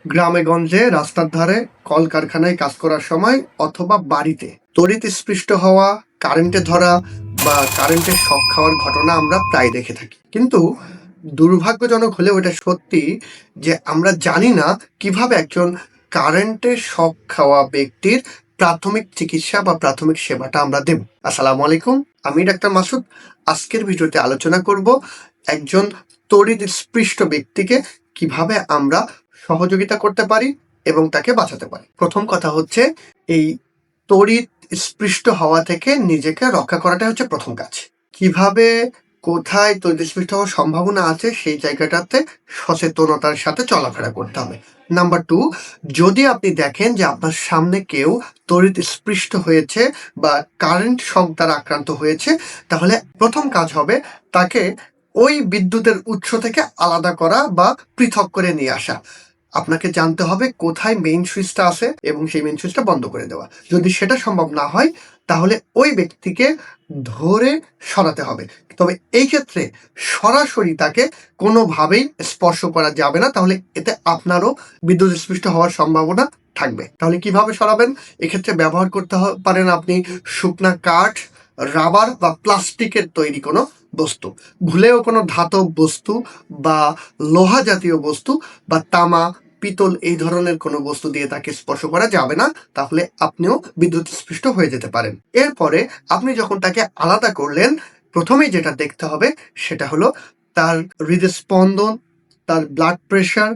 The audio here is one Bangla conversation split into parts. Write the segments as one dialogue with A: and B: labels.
A: গ্রামে গঞ্জে রাস্তার ধারে কলকারখানায় কাজ করার সময় অথবা বাড়িতে তড়িৎ স্পৃষ্ট হওয়া, কারেন্টে ধরা বা কারেন্টের শক খাওয়ার ঘটনা আমরা প্রায় দেখে থাকি। কিন্তু দুর্ভাগ্যজনক হলেও এটা সত্যি যে আমরা জানি না কিভাবে একজন কারেন্টের শক খাওয়া ব্যক্তির প্রাথমিক চিকিৎসা বা প্রাথমিক সেবাটা আমরা দেব। আসসালামু আলাইকুম, আমি ডাক্তার মাসুদ। আজকের ভিডিওতে আলোচনা করব একজন তড়িৎ স্পৃষ্ট ব্যক্তিকে কিভাবে আমরা সহযোগিতা করতে পারি এবং তাকে বাঁচাতে পারি। প্রথম কথা হচ্ছে, এই তড়িৎ স্পৃষ্ট হওয়া থেকে নিজেকে রক্ষা করাটা হচ্ছে প্রথম কাজ। কিভাবে, কোথায় তড়িৎ স্পৃষ্ট হওয়ার সম্ভাবনা আছে সেই জায়গাটাতে সচেতনতার সাথে চলাফেরা করতে হবে। নাম্বার 2, যদি আপনি দেখেন যে আপনার সামনে কেউ তড়িৎ স্পৃষ্ট হয়েছে বা কারেন্ট শক দ্বারা আক্রান্ত হয়েছে, তাহলে প্রথম কাজ হবে তাকে ওই বিদ্যুতের উৎস থেকে আলাদা করা বা পৃথক করে নিয়ে আসা। আপনাকে জানতে হবে কোথায় মেইন সুইচটা আছে এবং সেই মেইন সুইচটা বন্ধ করে দেওয়া। যদি সেটা সম্ভব না হয় তাহলে ওই ব্যক্তিকে ধরে সরাতে হবে। তবে এই ক্ষেত্রে সরাসরি তাকে কোনোভাবেই স্পর্শ করা যাবে না, তাহলে এতে আপনারও বিদ্যুৎ স্পৃষ্ট হওয়ার সম্ভাবনা থাকবে। তাহলে কিভাবে সরাবেন? এক্ষেত্রে ব্যবহার করতে পারেন আপনি শুকনা কাঠ, রাবার বা প্লাস্টিকের তৈরি কোনো বস্তু। ভুলেও কোনো ধাতব বস্তু বা লোহা জাতীয় বস্তু বা তামা, পিতল এই ধরনের কোনো বস্তু দিয়ে তাকে স্পর্শ করা যাবে না, তাহলে আপনিও বিদ্যুৎ স্পৃষ্ট হয়ে যেতে পারেন। এরপরে আপনি যখন তাকে আলাদা করলেন, প্রথমেই যেটা দেখতে হবে সেটা হলো তার হৃদস্পন্দন, তার ব্লাড প্রেশার,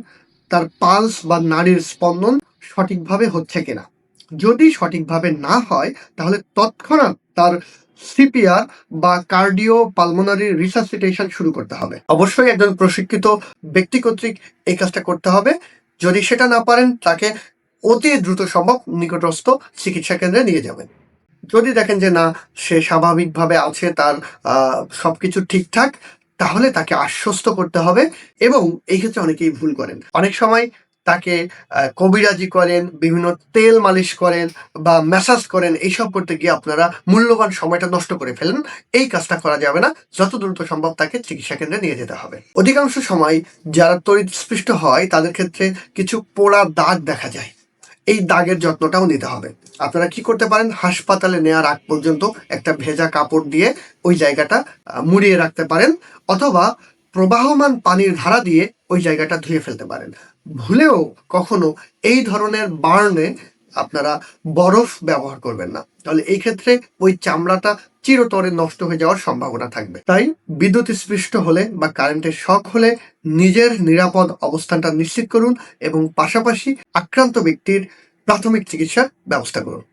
A: তার পালস বা নাড়ির স্পন্দন সঠিকভাবে হচ্ছে কিনা। যদি সঠিকভাবে না হয় তাহলে তৎক্ষণাৎ তার সিপিআর বা কার্ডিও পালমোনারি রিসাসিটেশন শুরু করতে হবে। অবশ্যই একজন প্রশিক্ষিত ব্যক্তি কর্তৃক এই কাজটা করতে হবে। যদি সেটা না পারেন তাকে অতি দ্রুত সম্ভব নিকটস্থ চিকিৎসা কেন্দ্রে নিয়ে যাবেন। যদি দেখেন যে না, সে স্বাভাবিকভাবে আছে, তার সবকিছু ঠিকঠাক, তাহলে তাকে আশ্বস্ত করতে হবে। এবং এই ক্ষেত্রে অনেকেই ভুল করেন। অনেক সময় তাকে কবিরাজি করেন, বিভিন্ন তেল মালিশ করেন বা ম্যাসাজ করেন। এইসব করতে গিয়ে আপনারা মূল্যবান সময়টা নষ্ট করে ফেলেন। এই কাজটা করা যাবে না। যত দ্রুত সম্ভব তাকে চিকিৎসা কেন্দ্রে নিয়ে যেতে হবে। অধিকাংশ সময় যারা তড়িৎ স্পৃষ্ট হয় তাদের ক্ষেত্রে কিছু পোড়া দাগ দেখা যায়। এই দাগের যত্নটাও নিতে হবে। আপনারা কি করতে পারেন? হাসপাতালে নেওয়ার আগ পর্যন্ত একটা ভেজা কাপড় দিয়ে ওই জায়গাটা মুড়িয়ে রাখতে পারেন, অথবা প্রবাহমান পানির ধারা দিয়ে ওই জায়গাটা ধুয়ে ফেলতে পারেন। ভুলেও কখনো এই ধরনের বার্নে আপনারা বরফ ব্যবহার করবেন না, তাহলে এই ক্ষেত্রে ওই চামড়াটা চিরতরে নষ্ট হয়ে যাওয়ার সম্ভাবনা থাকবে। তাই বিদ্যুৎ স্পৃষ্ট হলে বা কারেন্টের শক হলে নিজের নিরাপদ অবস্থানটা নিশ্চিত করুন এবং পাশাপাশি আক্রান্ত ব্যক্তির প্রাথমিক চিকিৎসার ব্যবস্থা করুন।